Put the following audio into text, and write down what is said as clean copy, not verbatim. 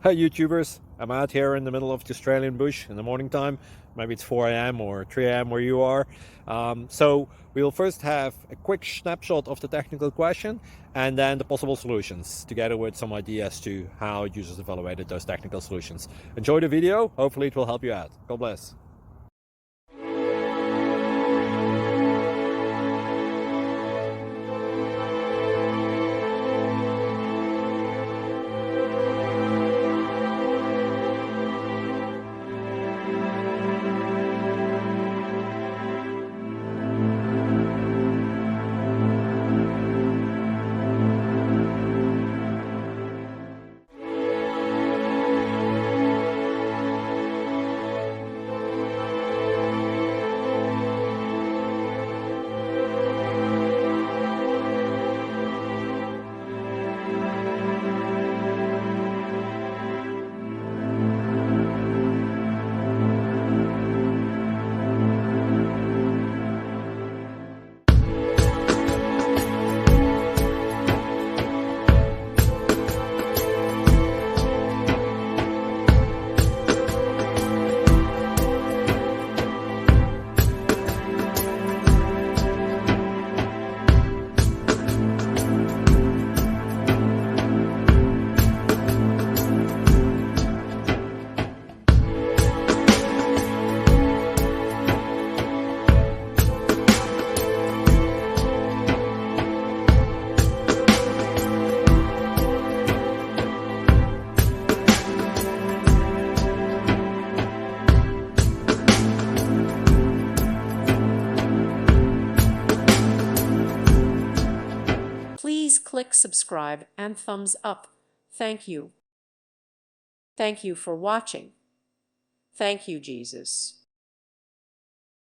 Hi YouTubers, I'm out here in the middle of the Australian bush in the morning time. Maybe it's 4 a.m. or 3 a.m. where you are. So we'll first have a quick snapshot of the technical question and then the possible solutions, together with some ideas to how users evaluated those technical solutions. Enjoy the video, hopefully it will help you out. God bless. Please click subscribe and thumbs up. Thank you. Thank you for watching. Thank you, Jesus.